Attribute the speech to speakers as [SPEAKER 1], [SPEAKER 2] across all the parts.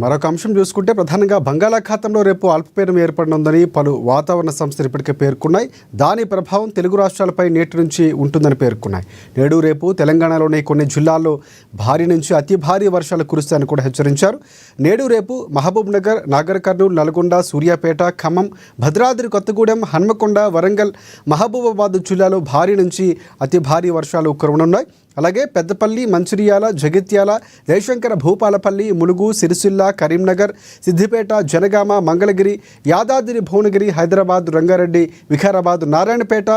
[SPEAKER 1] మరొక అంశం చూసుకుంటే ప్రధానంగా బంగాళాఖాతంలో రేపు అల్పపీడనం ఏర్పడనుందని పలు వాతావరణ సంస్థలు ఇప్పటికే పేర్కొన్నాయి. దాని ప్రభావం తెలుగు రాష్ట్రాలపై నేటి నుంచి ఉంటుందని పేర్కొన్నాయి. నేడు రేపు తెలంగాణలోని కొన్ని జిల్లాల్లో భారీ నుంచి అతి భారీ వర్షాలు కురుస్తాయని కూడా హెచ్చరించారు. నేడు రేపు మహబూబ్ నగర్, నాగర్ కర్నూలు, నల్గొండ, సూర్యాపేట, ఖమ్మం, భద్రాద్రి కొత్తగూడెం, హన్మకొండ, వరంగల్, మహబూబాబాద్ జిల్లాలో భారీ నుంచి అతి భారీ వర్షాలు కురవనున్నాయి. అలాగే పెద్దపల్లి, మంచిర్యాల, జగిత్యాల, జయశంకర భూపాలపల్లి, ములుగు, సిరిసిల్ల, కరీంనగర్, సిద్దిపేట, జనగామ, మంగళగిరి, యాదాద్రి భువనగిరి, హైదరాబాద్, రంగారెడ్డి, వికారాబాద్, నారాయణపేట,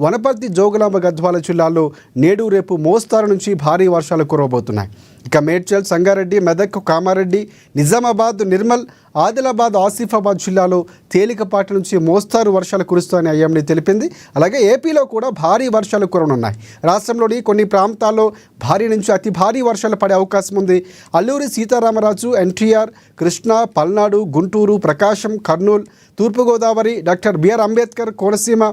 [SPEAKER 1] వనపర్తి, జోగులాంబ, గద్వాల జిల్లాల్లో నేడు రేపు మోస్తారు నుంచి భారీ వర్షాలు కురవబోతున్నాయి. ఇక మేడ్చల్, సంగారెడ్డి, మెదక్, కామారెడ్డి, నిజామాబాద్, నిర్మల్, ఆదిలాబాద్, ఆసిఫాబాద్ జిల్లాలో తేలికపాటి నుంచి మోస్తారు వర్షాలు కురుస్తాయని ఐఎండీ తెలిపింది. అలాగే ఏపీలో కూడా భారీ వర్షాలు కురవనున్నాయి. రాష్ట్రంలోని కొన్ని ప్రాంతాల్లో భారీ నుంచి అతి భారీ వర్షాలు పడే అవకాశం ఉంది. అల్లూరి సీతారామరాజు, ఎన్టీఆర్, కృష్ణా, పల్నాడు, గుంటూరు, ప్రకాశం, కర్నూలు, తూర్పుగోదావరి, డాక్టర్ బిఆర్ అంబేద్కర్, కోనసీమ,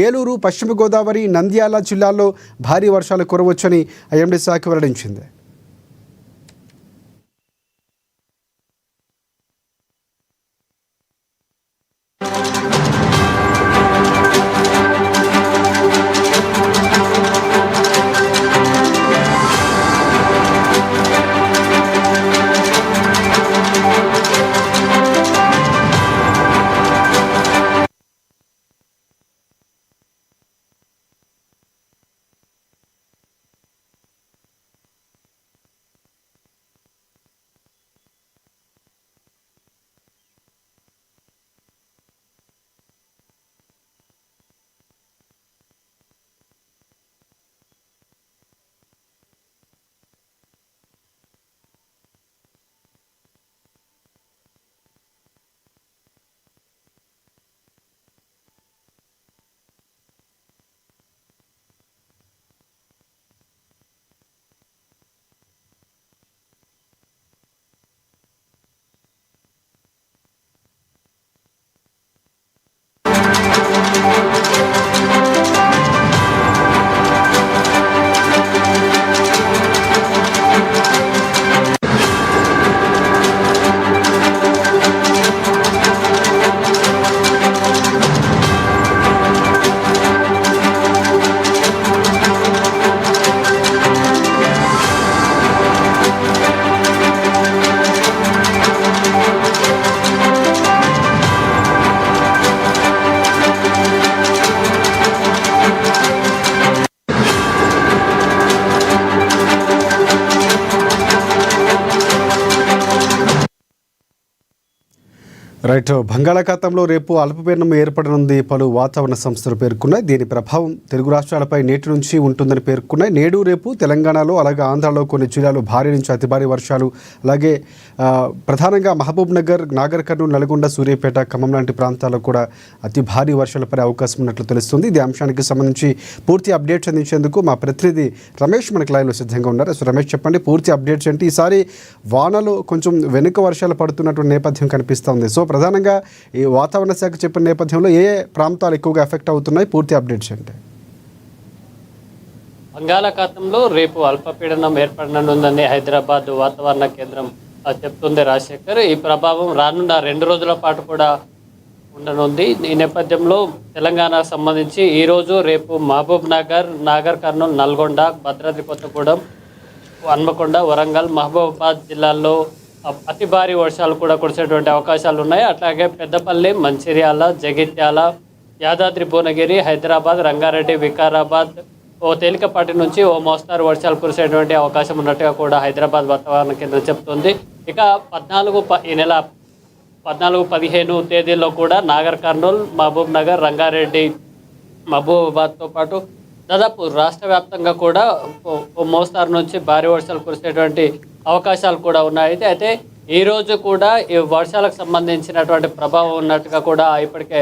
[SPEAKER 1] ఏలూరు, పశ్చిమ గోదావరి, నంద్యాల జిల్లాల్లో భారీ వర్షాలు కురవచ్చని ఐఎండీ శాఖ వెల్లడించింది. రైట్. బంగాళాఖాతంలో రేపు అల్పపీడనం ఏర్పడనుంది పలు వాతావరణ సంస్థలు పేర్కొన్నాయి. దీని ప్రభావం తెలుగు రాష్ట్రాలపై నేటి నుంచి ఉంటుందని పేర్కొన్నాయి. నేడు రేపు తెలంగాణలో అలాగే ఆంధ్రాలో కొన్ని జిల్లాలు భారీ నుంచి అతి భారీ వర్షాలు, అలాగే ప్రధానంగా మహబూబ్ నగర్, నాగర్ కర్నూలు, నల్గొండ, సూర్యాపేట, ఖమ్మం లాంటి ప్రాంతాల్లో కూడా అతి భారీ వర్షాలు పడే అవకాశం ఉన్నట్లు తెలుస్తుంది. ఇది అంశానికి సంబంధించి పూర్తి అప్డేట్స్ అందించేందుకు మా ప్రతినిధి రమేష్ మనకి లైవ్లో సిద్ధంగా ఉన్నారు. సో రమేష్, చెప్పండి పూర్తి అప్డేట్స్ ఏంటి? ఈసారి వానలు కొంచెం వెనుక వర్షాలు పడుతున్నటువంటి నేపథ్యం కనిపిస్తుంది. సో ప్రధానంగా ఈ వాతావరణ శాఖ చెప్పిన నేపథ్యంలో ఏ ప్రాంతాలు ఎక్కువగా ఎఫెక్ట్ అవుతున్నాయి? పూర్తి అప్డేట్స్ ఏంటి?
[SPEAKER 2] బంగాళాఖాతంలో రేపు అల్పపీడనం ఏర్పడనుందని హైదరాబాద్ వాతావరణ కేంద్రం చెప్తుంది రాజశేఖర్. ఈ ప్రభావం రానున్న 2 రోజుల పాటు కూడా ఉండనుంది. ఈ నేపథ్యంలో తెలంగాణకు సంబంధించి ఈరోజు రేపు మహబూబ్ నగర్, నాగర్ కర్నూలు, నల్గొండ, భద్రాద్రి కొత్తగూడెం, హన్మకొండ, వరంగల్, మహబూబాబాద్ జిల్లాల్లో అతి భారీ వర్షాలు కూడా కురిసేటువంటి అవకాశాలు ఉన్నాయి. అట్లాగే పెద్దపల్లి, మంచిర్యాల, జగిత్యాల, యాదాద్రి భువనగిరి, హైదరాబాద్, రంగారెడ్డి, వికారాబాద్ ఓ తేలికపాటి నుంచి ఓ మోస్తారు వర్షాలు కురిసేటువంటి అవకాశం ఉన్నట్టుగా కూడా హైదరాబాద్ వాతావరణ కేంద్రం చెప్తుంది. ఇక ఈ నెల 14, 15 తేదీల్లో కూడా నాగర్ కర్నూలు, మహబూబ్ నగర్, రంగారెడ్డి, మహబూబాబాద్తో పాటు దాదాపు రాష్ట్ర వ్యాప్తంగా కూడా మోస్తారు నుంచి భారీ వర్షాలు కురిసేటువంటి అవకాశాలు కూడా ఉన్నాయి. అయితే ఈరోజు కూడా ఈ వర్షాలకు సంబంధించినటువంటి ప్రభావం ఉన్నట్టుగా కూడా ఇప్పటికే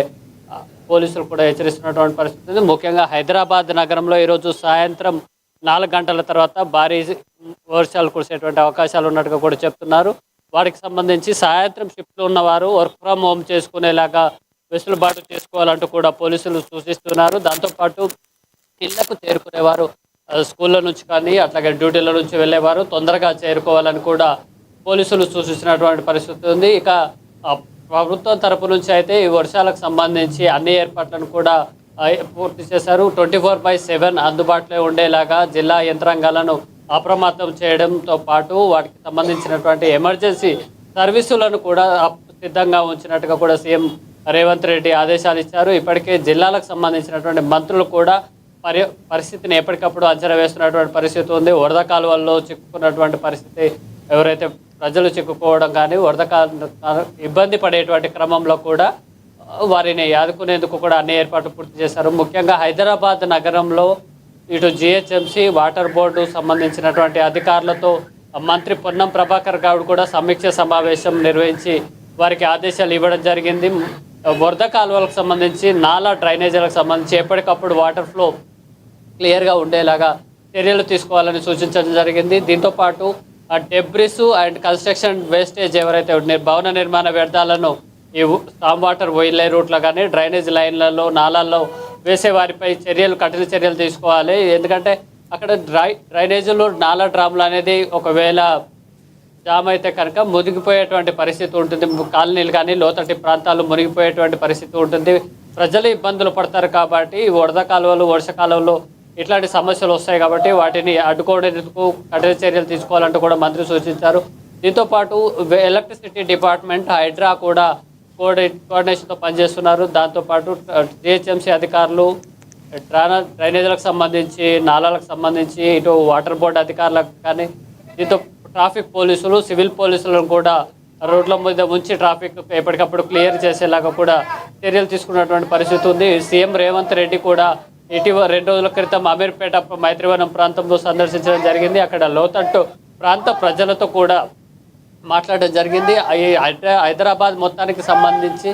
[SPEAKER 2] పోలీసులు కూడా హెచ్చరిస్తున్నటువంటి పరిస్థితి ఉంది. ముఖ్యంగా హైదరాబాద్ నగరంలో ఈరోజు సాయంత్రం 4 గంటల తర్వాత భారీ వర్షాలు కురిసేటువంటి అవకాశాలు ఉన్నట్టుగా కూడా చెప్తున్నారు. వాటికి సంబంధించి సాయంత్రం షిఫ్ట్లో ఉన్నవారు వర్క్ ఫ్రమ్ హోమ్ చేసుకునేలాగా వెసులుబాటు చేసుకోవాలంటూ కూడా పోలీసులు సూచిస్తున్నారు. దాంతోపాటు ఇళ్లకు చేరుకునేవారు స్కూళ్ళ నుంచి కానీ అట్లాగే డ్యూటీల నుంచి వెళ్ళేవారు తొందరగా చేరుకోవాలని కూడా పోలీసులు సూచించినటువంటి పరిస్థితి ఉంది. ఇక ఆ, ప్రభుత్వం తరపు నుంచి అయితే ఈ వర్షాలకు సంబంధించి అన్ని ఏర్పాట్లను కూడా పూర్తి చేశారు. 24/7 అందుబాటులో ఉండేలాగా జిల్లా యంత్రాంగాలను అప్రమత్తం చేయడంతో పాటు వాటికి సంబంధించినటువంటి ఎమర్జెన్సీ సర్వీసులను కూడా సిద్ధంగా ఉంచినట్టుగా కూడా సీఎం రేవంత్ రెడ్డి ఆదేశాలు ఇచ్చారు. ఇప్పటికే జిల్లాలకు సంబంధించినటువంటి మంత్రులు కూడా పరిస్థితిని ఎప్పటికప్పుడు అంచనా వేస్తున్నటువంటి పరిస్థితి ఉంది. వరద కాలువల్లో చిక్కుకున్నటువంటి పరిస్థితి, ఎవరైతే ప్రజలు చిక్కుకోవడం కానీ వరద ఇబ్బంది పడేటువంటి క్రమంలో కూడా వారిని ఆదుకునేందుకు కూడా అన్ని ఏర్పాట్లు పూర్తి చేశారు. ముఖ్యంగా హైదరాబాద్ నగరంలో ఇటు జిహెచ్ఎంసీ వాటర్ బోర్డు సంబంధించినటువంటి అధికారులతో మంత్రి పొన్నం ప్రభాకర్ గౌడ్ కూడా సమీక్ష సమావేశం నిర్వహించి వారికి ఆదేశాలు ఇవ్వడం జరిగింది. వరద కాలువలకు సంబంధించి నాలా డ్రైనేజీలకు సంబంధించి ఎప్పటికప్పుడు వాటర్ ఫ్లో క్లియర్గా ఉండేలాగా చర్యలు తీసుకోవాలని సూచించడం జరిగింది. దీంతోపాటు డెబ్రిస్ అండ్ కన్స్ట్రక్షన్ వేస్టేజ్ ఎవరైతే భవన నిర్మాణ వ్యర్థాలను ఈ స్టామ్ వాటర్ వెళ్ళే రూట్లో కానీ డ్రైనేజ్ లైన్లలో నాలాల్లో వేసే వారిపై కఠిన చర్యలు తీసుకోవాలి. ఎందుకంటే అక్కడ డ్రైనేజీలు నాలా డ్రాములు అనేది ఒకవేళ జామ్ అయితే కనుక మునిగిపోయేటువంటి పరిస్థితి ఉంటుంది. కాలనీలు కానీ లోతట్టి ప్రాంతాలు మునిగిపోయేటువంటి పరిస్థితి ఉంటుంది. ప్రజలు ఇబ్బందులు పడతారు కాబట్టి వరద కాలువలు వర్షకాలంలో ఇట్లాంటి సమస్యలు వస్తాయి కాబట్టి వాటిని అడ్డుకోవడానికి కఠిన చర్యలు తీసుకోవాలంటూ కూడా మంత్రి సూచించారు. దీంతోపాటు ఎలక్ట్రిసిటీ డిపార్ట్మెంట్ హైడ్రా కూడా కోఆర్డినేషన్తో పనిచేస్తున్నారు. దాంతోపాటు జిహెచ్ఎంసీ అధికారులు డ్రైనేజీలకు సంబంధించి నాలాలకు సంబంధించి ఇటు వాటర్ బోర్డు అధికారులకు కానీ దీంతో ట్రాఫిక్ పోలీసులు సివిల్ పోలీసులను కూడా రోడ్ల మీద ఉంచి ట్రాఫిక్ ఎప్పటికప్పుడు క్లియర్ చేసేలాగా కూడా చర్యలు తీసుకున్నటువంటి పరిస్థితి ఉంది. సీఎం రేవంత్ రెడ్డి కూడా ఇటీవల 2 రోజుల క్రితం అమీర్పేట మైత్రివనం ప్రాంతంలో సందర్శించడం జరిగింది. అక్కడ లోతట్టు ప్రాంత ప్రజలతో కూడా మాట్లాడడం జరిగింది. హైదరాబాద్ మొత్తానికి సంబంధించి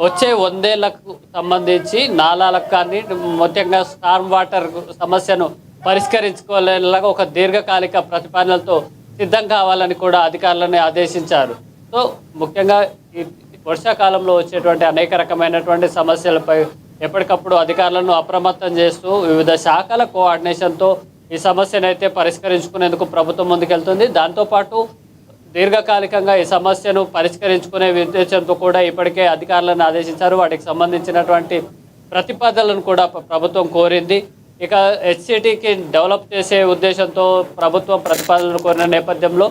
[SPEAKER 2] వచ్చే 100 ఏళ్లకు సంబంధించి నాలాలకు కానీ ముఖ్యంగా స్టార్మ్ వాటర్ సమస్యను పరిష్కరించుకోలేలాగా ఒక దీర్ఘకాలిక ప్రతిపాదనలతో సిద్ధం కావాలని కూడా అధికారులను ఆదేశించారు. సో ముఖ్యంగా ఈ వర్షాకాలంలో వచ్చేటువంటి అనేక రకమైనటువంటి సమస్యలపై ఎప్పటికప్పుడు అధికారులను అప్రమత్తం చేస్తూ వివిధ శాఖల కోఆర్డినేషన్తో ఈ సమస్యను అయితే పరిష్కరించుకునేందుకు ప్రభుత్వం ముందుకెళ్తుంది. దాంతోపాటు దీర్ఘకాలికంగా ఈ సమస్యను పరిష్కరించుకునే ఉద్దేశంతో కూడా ఇప్పటికే అధికారులను ఆదేశించారు. వాటికి సంబంధించినటువంటి ప్రతిపాదనలను కూడా ప్రభుత్వం కోరింది. ఇక హెచ్సిటీకి డెవలప్ చేసే ఉద్దేశంతో ప్రభుత్వం ప్రతిపాదనలు కోరిన నేపథ్యంలో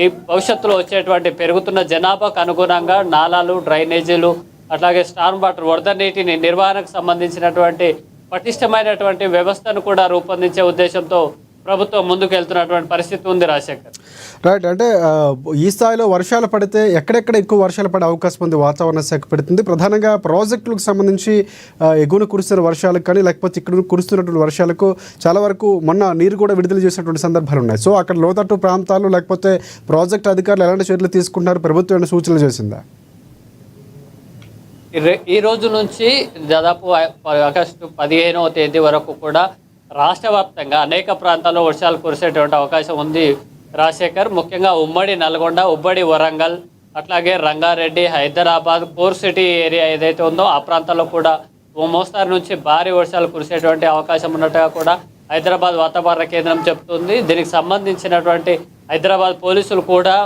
[SPEAKER 2] ఈ భవిష్యత్తులో వచ్చేటువంటి పెరుగుతున్న జనాభాకు అనుగుణంగా నాలాలు డ్రైనేజీలు అట్లాగే స్టార్మ్ వాటర్ వరద నీటిని నిర్వహణకు సంబంధించినటువంటి పటిష్టమైనటువంటి వ్యవస్థను కూడా రూపొందించే ఉద్దేశంతో ప్రభుత్వం ముందుకు వెళ్తున్నటువంటి పరిస్థితి ఉంది. రాజశేఖర్,
[SPEAKER 1] రైట్. అంటే ఈ స్థాయిలో వర్షాలు పడితే ఎక్కడెక్కడ ఎక్కువ వర్షాలు పడే అవకాశం ఉంది వాతావరణ శాఖ పెడుతుంది. ప్రధానంగా ప్రాజెక్టులకు సంబంధించి ఎగువన కురుస్తున్న వర్షాలకు కానీ లేకపోతే ఇక్కడ కురుస్తున్నటువంటి వర్షాలకు చాలా వరకు మొన్న నీరు కూడా విడుదల చేసినటువంటి సందర్భాలు ఉన్నాయి. సో అక్కడ లోతట్టు ప్రాంతాలు లేకపోతే ప్రాజెక్ట్ అధికారులు ఎలాంటి చర్యలు తీసుకుంటున్నారు, ప్రభుత్వం ఏమైనా సూచనలు చేసిందా?
[SPEAKER 2] ఈ రోజు నుంచి దాదాపు ఆగస్టు 15వ తేదీ వరకు కూడా రాష్ట్ర వ్యాప్తంగా అనేక ప్రాంతాల్లో వర్షాలు కురిసేటువంటి అవకాశం ఉంది. రాజశేఖర్, ముఖ్యంగా ఉమ్మడి నల్గొండ, ఉమ్మడి వరంగల్, అట్లాగే Rangareddy, Hyderabad, core city area ఏదైతే ఉందో ఆ ప్రాంతాల్లో కూడా మోస్తారు నుంచి భారీ వర్షాలు కురిసేటువంటి అవకాశం ఉన్నట్టుగా కూడా హైదరాబాద్ వాతావరణ కేంద్రం చెబుతుంది. దీనికి సంబంధించినటువంటి హైదరాబాద్ పోలీసులు కూడా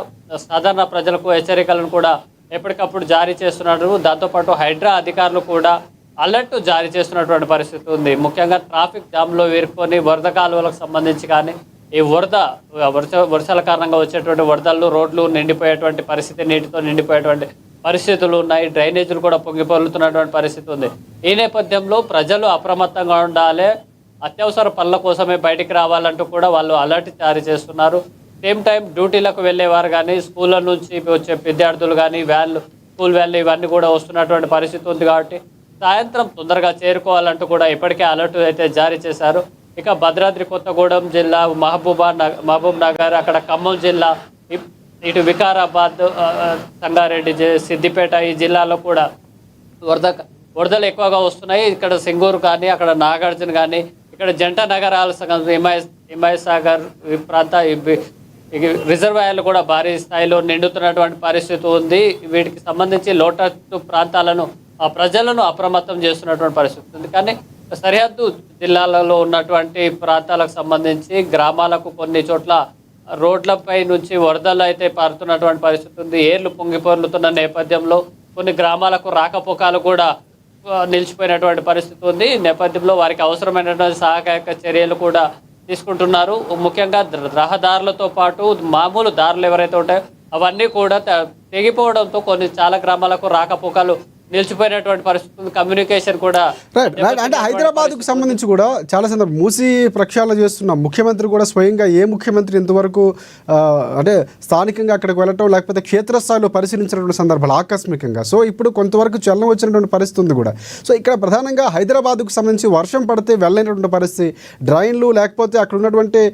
[SPEAKER 2] సాధారణ ప్రజలకు హెచ్చరికలను కూడా ఎప్పటికప్పుడు జారీ చేస్తున్నారు. దాంతోపాటు హైడ్రా అధికారులు కూడా అలర్ట్ జారీ చేస్తున్నటువంటి పరిస్థితి ఉంది. ముఖ్యంగా ట్రాఫిక్ జామ్లో వీరుకొని వరద కాలువలకు సంబంధించి కానీ ఈ వర్షాల కారణంగా వచ్చేటువంటి వరదలు రోడ్లు నిండిపోయేటువంటి పరిస్థితి, నీటితో నిండిపోయేటువంటి పరిస్థితులు ఉన్నాయి. డ్రైనేజీలు కూడా పొంగిపొర్లుతున్నటువంటి పరిస్థితి ఉంది. ఈ నేపథ్యంలో ప్రజలు అప్రమత్తంగా ఉండాలి, అత్యవసర పనుల కోసమే బయటికి రావాలంటూ కూడా వాళ్ళు అలర్ట్ జారీ చేస్తున్నారు. సేమ్ టైం డ్యూటీలకు వెళ్ళేవారు కానీ స్కూళ్ళ నుంచి వచ్చే విద్యార్థులు కానీ స్కూల్ వ్యాన్లు ఇవన్నీ కూడా వస్తున్నటువంటి పరిస్థితి ఉంది. కాబట్టి సాయంత్రం తొందరగా చేరుకోవాలంటూ కూడా ఇప్పటికే అలర్ట్ అయితే జారీ చేశారు. ఇక భద్రాద్రి కొత్తగూడెం జిల్లా, మహబూబ్ నగర్, అక్కడ ఖమ్మం జిల్లా, ఇటు వికారాబాద్, సంగారెడ్డి, సిద్దిపేట ఈ జిల్లాలో కూడా వరదలు ఎక్కువగా వస్తున్నాయి. ఇక్కడ సింగూరు కానీ అక్కడ నాగార్జున కానీ ఇక్కడ జంట నగరాల హిమాయత్ సాగర్ ఈ ప్రాంత రిజర్వాయర్లు కూడా భారీ స్థాయిలో నిండుతున్నటువంటి పరిస్థితి ఉంది. వీటికి సంబంధించి లోతట్టు ప్రాంతాలను ప్రజలను అప్రమత్తం చేస్తున్నటువంటి పరిస్థితి ఉంది. కానీ సరిహద్దు జిల్లాలలో ఉన్నటువంటి ప్రాంతాలకు సంబంధించి గ్రామాలకు కొన్ని చోట్ల రోడ్లపై నుంచి వరదలు అయితే పారుతున్నటువంటి పరిస్థితి ఉంది. ఏర్లు పొంగిపొర్లుతున్న నేపథ్యంలో కొన్ని గ్రామాలకు రాకపోకలు కూడా నిలిచిపోయినటువంటి పరిస్థితి ఉంది. ఈ నేపథ్యంలో వారికి అవసరమైనటువంటి సహాయక చర్యలు కూడా తీసుకుంటున్నారు. ముఖ్యంగా రహదారులతో పాటు మామూలు దారులు ఎవరైతే ఉంటాయో అవన్నీ కూడా తెగిపోవడంతో చాలా గ్రామాలకు రాకపోకలు నిలిచిపోయినటువంటి పరిస్థితి. కమ్యూనికేషన్ కూడా
[SPEAKER 1] రైట్. అంటే హైదరాబాద్కు సంబంధించి కూడా చాలా సందర్భం మూసి ప్రక్షాళన చేస్తున్న ముఖ్యమంత్రి కూడా స్వయంగా ఏ ముఖ్యమంత్రి ఇంతవరకు అంటే స్థానికంగా అక్కడికి వెళ్ళటం లేకపోతే క్షేత్రస్థాయిలో పరిశీలించినటువంటి సందర్భాలు ఆకస్మికంగా. సో ఇప్పుడు కొంతవరకు చలనం వచ్చినటువంటి పరిస్థితి ఉంది కూడా. సో ఇక్కడ ప్రధానంగా హైదరాబాద్కు సంబంధించి వర్షం పడితే వెళ్ళలేనటువంటి పరిస్థితి, డ్రైన్లు లేకపోతే అక్కడ ఉన్నటువంటి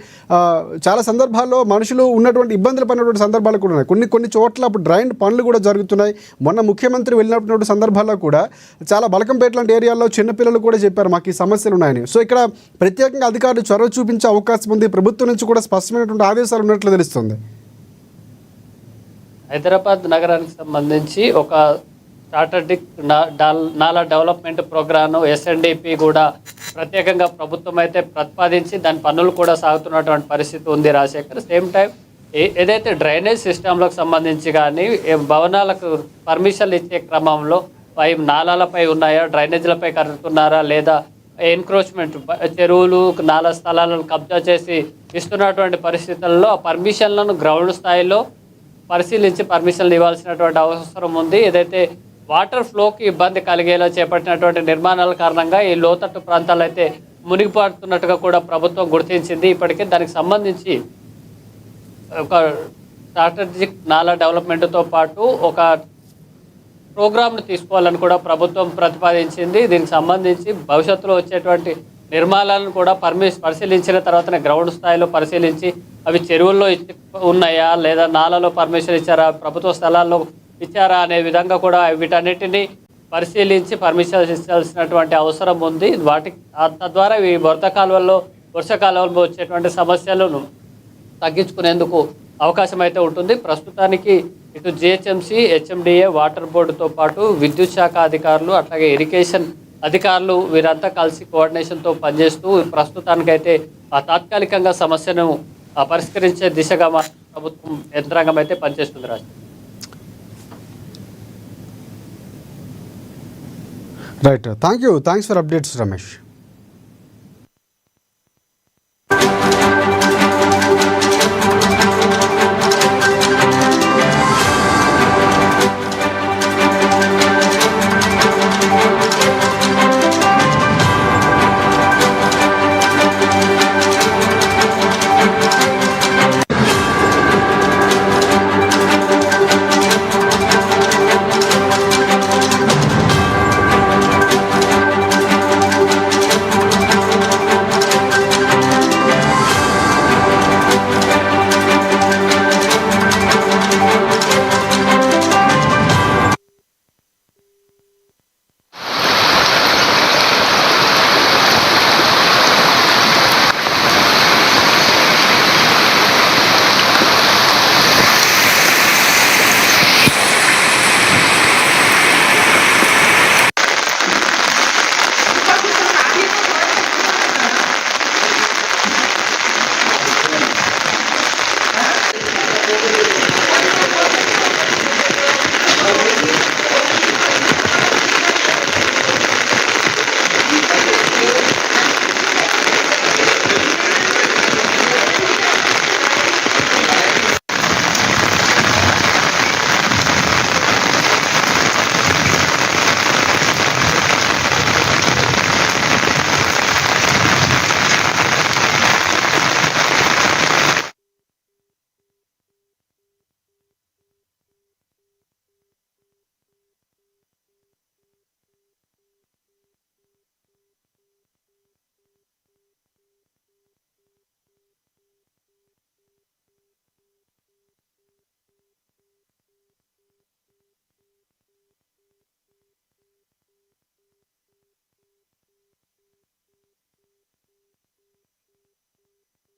[SPEAKER 1] చాలా సందర్భాల్లో మనుషులు ఉన్నటువంటి ఇబ్బందులు పడినటువంటి సందర్భాలు కూడా ఉన్నాయి. కొన్ని చోట్ల అప్పుడు డ్రైన్ పనులు కూడా జరుగుతున్నాయి. మొన్న ముఖ్యమంత్రి వెళ్ళినటువంటి సందర్భాల్లో కూడా చాలా బలకంపేట లాంటి ఏరియాల్లో చిన్నపిల్లలు కూడా చెప్పారు మాకు ఈ సమస్యలు ఉన్నాయని. సో ఇక్కడ ప్రత్యేకంగా అధికారులు చొరవ చూపించే అవకాశం ఉంది. ప్రభుత్వం నుంచి కూడా స్పష్టమైనటువంటి ఆదేశాలు ఉన్నట్లు తెలుస్తుంది.
[SPEAKER 2] హైదరాబాద్ నగరానికి సంబంధించి ఒక స్ట్రాటజిక్ నాలా డెవలప్మెంట్ ప్రోగ్రామ్ SNDP కూడా ప్రత్యేకంగా ప్రభుత్వం అయితే ప్రతిపాదించి దాని పనులు కూడా సాగుతున్నటువంటి పరిస్థితి ఉంది రాజశేఖర్. సేమ్ టైం ఏదైతే డ్రైనేజ్ సిస్టంలకు సంబంధించి కానీ భవనాలకు పర్మిషన్లు ఇచ్చే క్రమంలో అవి నాలాలపై ఉన్నాయా, డ్రైనేజీలపై కడుతున్నారా, లేదా ఎన్క్రోచ్మెంట్ చెరువులు నాలా స్థలాలను కబ్జా చేసి ఇస్తున్నటువంటి పరిస్థితుల్లో ఆ పర్మిషన్లను గ్రౌండ్ స్థాయిలో పరిశీలించి పర్మిషన్లు ఇవ్వాల్సినటువంటి అవసరం ఉంది. ఏదైతే వాటర్ ఫ్లోకి ఇబ్బంది కలిగేలా చేపట్టినటువంటి నిర్మాణాల కారణంగా ఈ లోతట్టు ప్రాంతాలు అయితే మునిగిపడుతున్నట్టుగా కూడా ప్రభుత్వం గుర్తించింది. ఇప్పటికే దానికి సంబంధించి ఒక స్ట్రాటజిక్ నాలా డెవలప్మెంట్తో పాటు ఒక ప్రోగ్రామ్ను తీసుకోవాలని కూడా ప్రభుత్వం ప్రతిపాదించింది. దీనికి సంబంధించి భవిష్యత్తులో వచ్చేటువంటి నిర్మాణాలను కూడా పరిశీలించిన తర్వాతనే గ్రౌండ్ స్థాయిలో పరిశీలించి అవి చెరువుల్లో ఉన్నాయా లేదా నాలలో పర్మిషన్ ఇచ్చారా, ప్రభుత్వ స్థలాల్లో ఇచ్చారా అనే విధంగా కూడా వీటన్నిటిని పరిశీలించి పర్మిషన్ ఇచ్చాల్సినటువంటి అవసరం ఉంది. తద్వారా ఈ వర్షాకాలంలో వచ్చేటువంటి సమస్యలను తగ్గించుకునేందుకు అవకాశం అయితే ఉంటుంది. ప్రస్తుతానికి ఇటు GHMC, HMDA, వాటర్ బోర్డుతో పాటు విద్యుత్ శాఖ అధికారులు అట్లాగే ఇరిగేషన్ అధికారులు వీరంతా కలిసి కోఆర్డినేషన్తో పనిచేస్తూ ప్రస్తుతానికైతే తాత్కాలికంగా సమస్యను పరిష్కరించే దిశగా ప్రభుత్వం యంత్రాంగం అయితే పనిచేస్తుంది.
[SPEAKER 1] Right. Thanks for updates Ramesh.